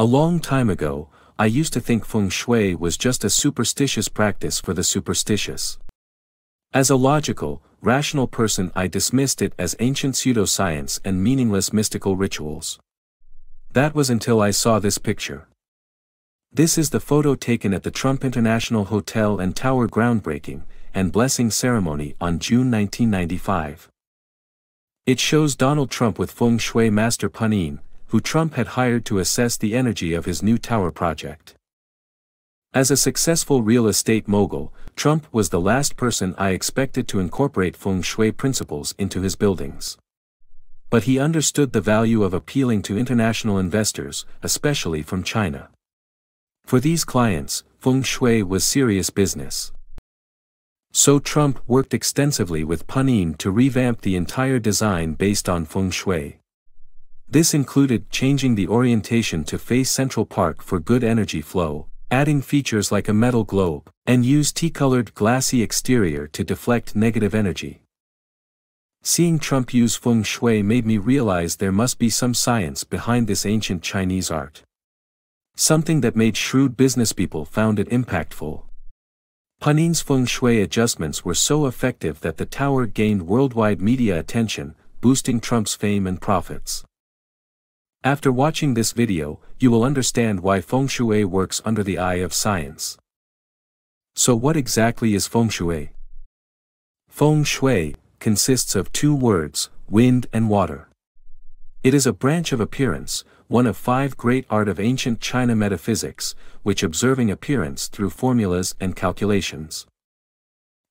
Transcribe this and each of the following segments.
A long time ago, I used to think Feng Shui was just a superstitious practice for the superstitious. As a logical, rational person, I dismissed it as ancient pseudoscience and meaningless mystical rituals. That was until I saw this picture. This is the photo taken at the Trump International Hotel and Tower groundbreaking and blessing ceremony on June 1995. It shows Donald Trump with Feng Shui master Panin, who Trump had hired to assess the energy of his new tower project. As a successful real estate mogul, Trump was the last person I expected to incorporate Feng Shui principles into his buildings. But he understood the value of appealing to international investors, especially from China. For these clients, Feng Shui was serious business. So Trump worked extensively with Panin to revamp the entire design based on Feng Shui. This included changing the orientation to face Central Park for good energy flow, adding features like a metal globe, and use tea-colored glassy exterior to deflect negative energy. Seeing Trump use Feng Shui made me realize there must be some science behind this ancient Chinese art. Something that made shrewd businesspeople found it impactful. Panin's Feng Shui adjustments were so effective that the tower gained worldwide media attention, boosting Trump's fame and profits. After watching this video, you will understand why Feng Shui works under the eye of science. So what exactly is Feng Shui? Feng Shui consists of two words, wind and water. It is a branch of appearance, one of 5 great art of ancient China metaphysics, which observing appearance through formulas and calculations.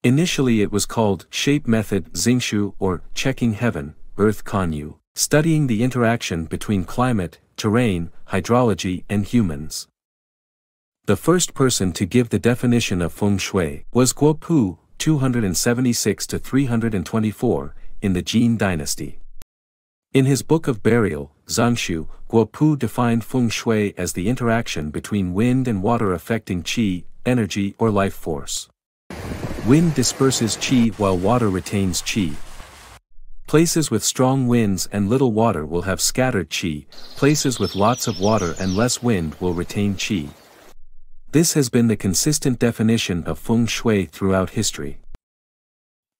Initially it was called shape method Xingshu or checking heaven, earth Kanyu, studying the interaction between climate, terrain, hydrology and humans. The first person to give the definition of Feng Shui was Guo Pu, 276 to 324, in the Jin dynasty. In his Book of Burial, Zhangshu, Guo Pu defined Feng Shui as the interaction between wind and water affecting qi, energy or life force. Wind disperses qi while water retains qi. Places with strong winds and little water will have scattered qi, places with lots of water and less wind will retain qi. This has been the consistent definition of Feng Shui throughout history.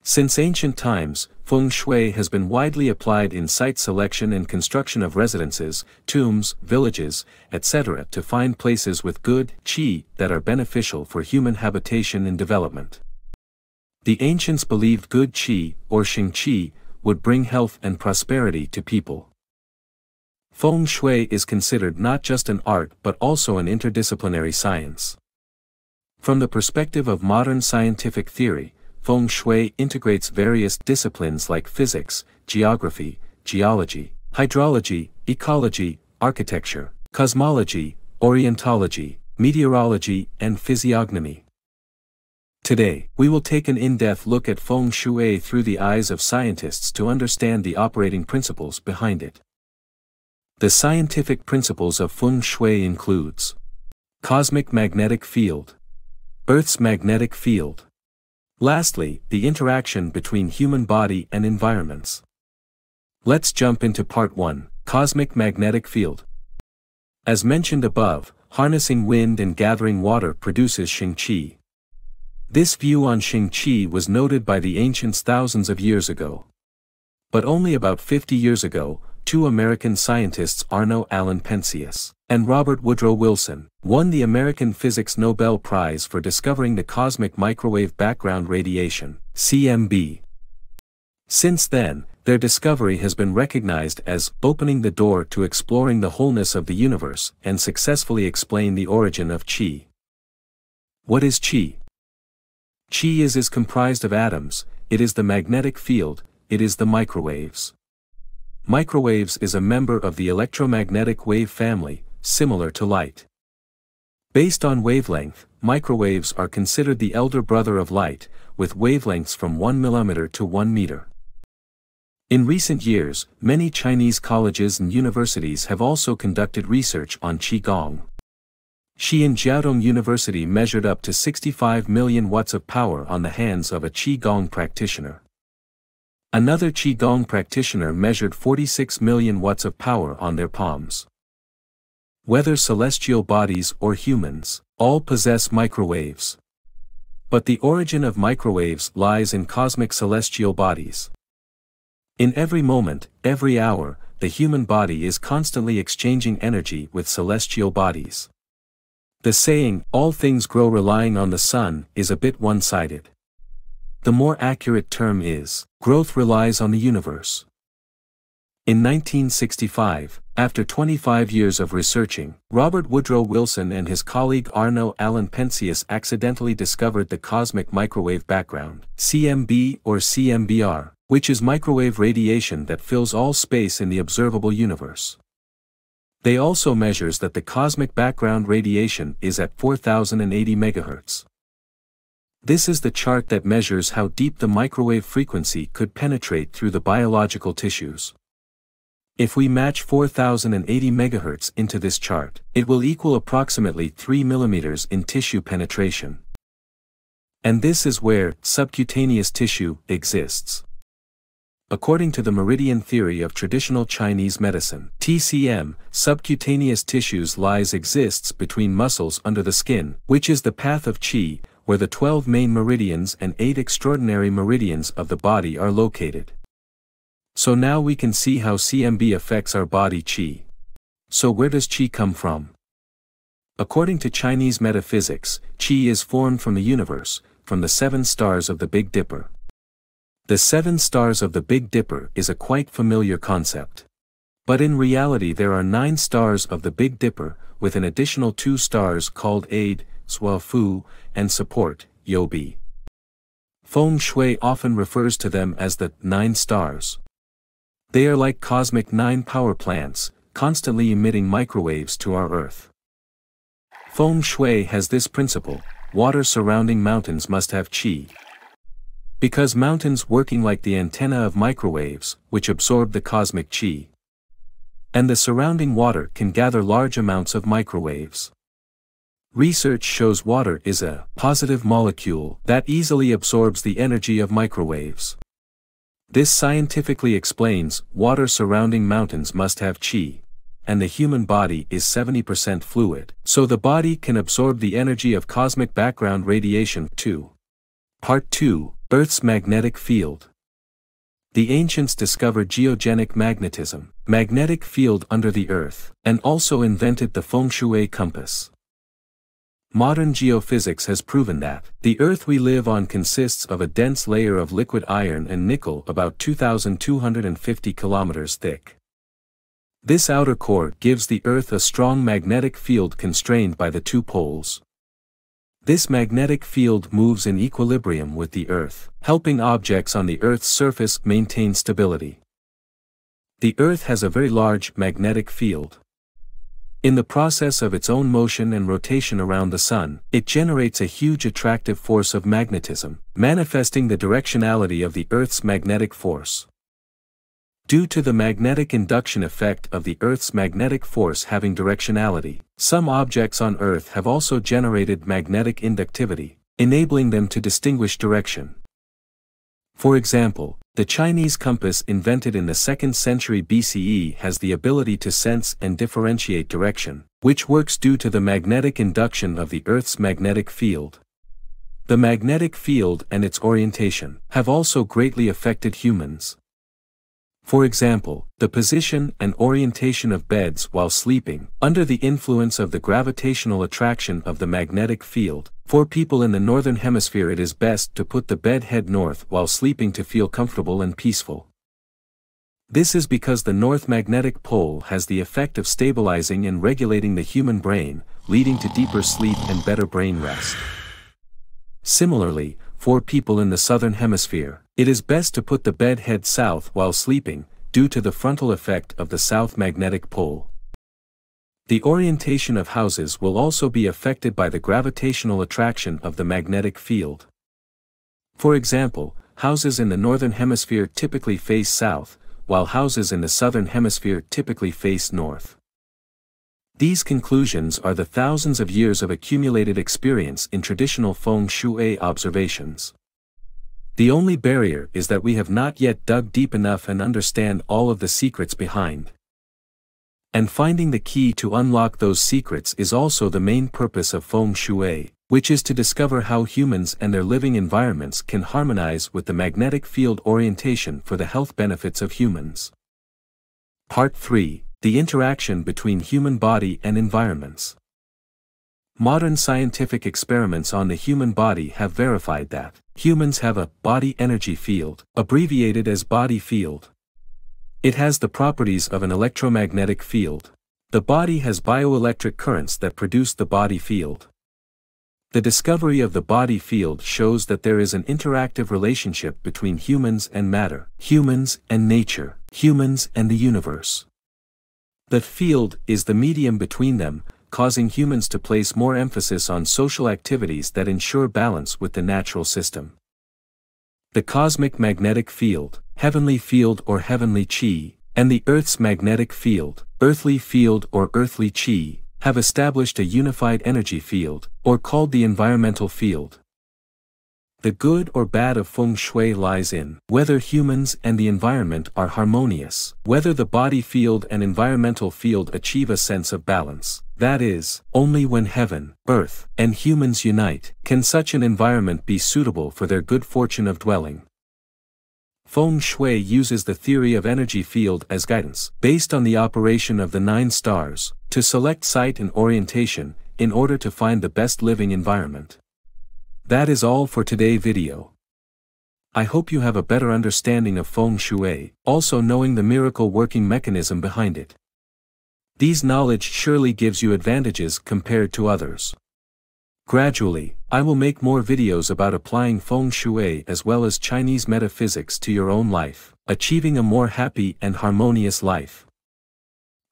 Since ancient times, Feng Shui has been widely applied in site selection and construction of residences, tombs, villages, etc. to find places with good qi that are beneficial for human habitation and development. The ancients believed good qi, or sheng qi, would bring health and prosperity to people. Feng Shui is considered not just an art but also an interdisciplinary science. From the perspective of modern scientific theory, Feng Shui integrates various disciplines like physics, geography, geology, hydrology, ecology, architecture, cosmology, orientology, meteorology, and physiognomy. Today, we will take an in-depth look at Feng Shui through the eyes of scientists to understand the operating principles behind it. The scientific principles of Feng Shui includes cosmic magnetic field, Earth's magnetic field. Lastly, the interaction between human body and environments. Let's jump into part 1, cosmic magnetic field. As mentioned above, harnessing wind and gathering water produces sheng qi. This view on sheng qi was noted by the ancients thousands of years ago. But only about 50 years ago, 2 American scientists Arno Allen Penzias and Robert Woodrow Wilson won the American Physics Nobel Prize for discovering the cosmic microwave background radiation, CMB. Since then, their discovery has been recognized as opening the door to exploring the wholeness of the universe and successfully explain the origin of qi. What is qi? Qi is comprised of atoms, it is the magnetic field, it is the microwaves. Microwaves is a member of the electromagnetic wave family, similar to light. Based on wavelength, microwaves are considered the elder brother of light, with wavelengths from 1 mm to 1 meter. In recent years, many Chinese colleges and universities have also conducted research on Qigong. Xi'an Jiaotong University measured up to 65 million watts of power on the hands of a Qigong practitioner. Another Qigong practitioner measured 46 million watts of power on their palms. whether celestial bodies or humans, all possess microwaves. But the origin of microwaves lies in cosmic celestial bodies. In every moment, every hour, the human body is constantly exchanging energy with celestial bodies. The saying, "all things grow relying on the sun," is a bit one-sided. The more accurate term is, growth relies on the universe. In 1965, after 25 years of researching, Robert Woodrow Wilson and his colleague Arno Allen Penzias accidentally discovered the cosmic microwave background, CMB or CMBR, which is microwave radiation that fills all space in the observable universe. They also measures that the cosmic background radiation is at 4080 MHz. This is the chart that measures how deep the microwave frequency could penetrate through the biological tissues. If we match 4080 MHz into this chart, it will equal approximately 3 mm in tissue penetration. And this is where subcutaneous tissue exists. According to the meridian theory of traditional Chinese medicine, TCM, subcutaneous tissues exists between muscles under the skin, which is the path of qi, where the 12 main meridians and 8 extraordinary meridians of the body are located. So now we can see how CMB affects our body qi. So where does qi come from? According to Chinese metaphysics, qi is formed from the universe, from the 7 stars of the Big Dipper. The 7 stars of the Big Dipper is a quite familiar concept. But in reality there are 9 stars of the Big Dipper, with an additional 2 stars called aid, Fu, and support, Yobi. Feng Shui often refers to them as the 9 stars. They are like cosmic 9 power plants, constantly emitting microwaves to our Earth. Feng Shui has this principle: water surrounding mountains must have qi. Because mountains working like the antenna of microwaves, which absorb the cosmic qi. And the surrounding water can gather large amounts of microwaves. Research shows water is a positive molecule that easily absorbs the energy of microwaves. This scientifically explains water surrounding mountains must have qi, and the human body is 70% fluid, so the body can absorb the energy of cosmic background radiation too. Part 2, Earth's Magnetic Field. The ancients discovered geogenic magnetism, magnetic field under the Earth, and also invented the Feng Shui compass. Modern geophysics has proven that the Earth we live on consists of a dense layer of liquid iron and nickel about 2,250 kilometers thick. This outer core gives the Earth a strong magnetic field constrained by the 2 poles. This magnetic field moves in equilibrium with the Earth, helping objects on the Earth's surface maintain stability. The Earth has a very large magnetic field. In the process of its own motion and rotation around the Sun, it generates a huge attractive force of magnetism, manifesting the directionality of the Earth's magnetic force. Due to the magnetic induction effect of the Earth's magnetic force having directionality, some objects on Earth have also generated magnetic inductivity, enabling them to distinguish direction. For example, the Chinese compass invented in the 2nd century BCE has the ability to sense and differentiate direction, which works due to the magnetic induction of the Earth's magnetic field. The magnetic field and its orientation have also greatly affected humans. For example, the position and orientation of beds while sleeping, under the influence of the gravitational attraction of the magnetic field. For people in the northern hemisphere it is best to put the bed head north while sleeping to feel comfortable and peaceful. This is because the north magnetic pole has the effect of stabilizing and regulating the human brain, leading to deeper sleep and better brain rest. Similarly, for people in the southern hemisphere, it is best to put the bed head south while sleeping, due to the frontal effect of the south magnetic pole. The orientation of houses will also be affected by the gravitational attraction of the magnetic field. For example, houses in the northern hemisphere typically face south, while houses in the southern hemisphere typically face north. These conclusions are the thousands of years of accumulated experience in traditional Feng Shui observations. The only barrier is that we have not yet dug deep enough and understand all of the secrets behind. And finding the key to unlock those secrets is also the main purpose of Feng Shui, which is to discover how humans and their living environments can harmonize with the magnetic field orientation for the health benefits of humans. Part 3. The interaction between human body and environments. Modern scientific experiments on the human body have verified that humans have a body energy field, abbreviated as body field. It has the properties of an electromagnetic field. The body has bioelectric currents that produce the body field. The discovery of the body field shows that there is an interactive relationship between humans and matter, humans and nature, humans and the universe. The field is the medium between them, causing humans to place more emphasis on social activities that ensure balance with the natural system. The cosmic magnetic field, heavenly field or heavenly chi, and the Earth's magnetic field, earthly field or earthly chi, have established a unified energy field, or called the environmental field. The good or bad of Feng Shui lies in whether humans and the environment are harmonious, whether the body field and environmental field achieve a sense of balance. That is, only when heaven, earth, and humans unite, can such an environment be suitable for their good fortune of dwelling. Feng Shui uses the theory of energy field as guidance, based on the operation of the 9 stars, to select site and orientation, in order to find the best living environment. That is all for today's video. I hope you have a better understanding of Feng Shui, also knowing the miracle working mechanism behind it. These knowledge surely gives you advantages compared to others. Gradually, I will make more videos about applying Feng Shui as well as Chinese metaphysics to your own life, achieving a more happy and harmonious life.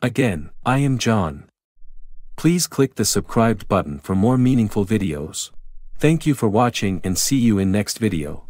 Again, I am John. Please click the subscribed button for more meaningful videos. Thank you for watching and see you in next video.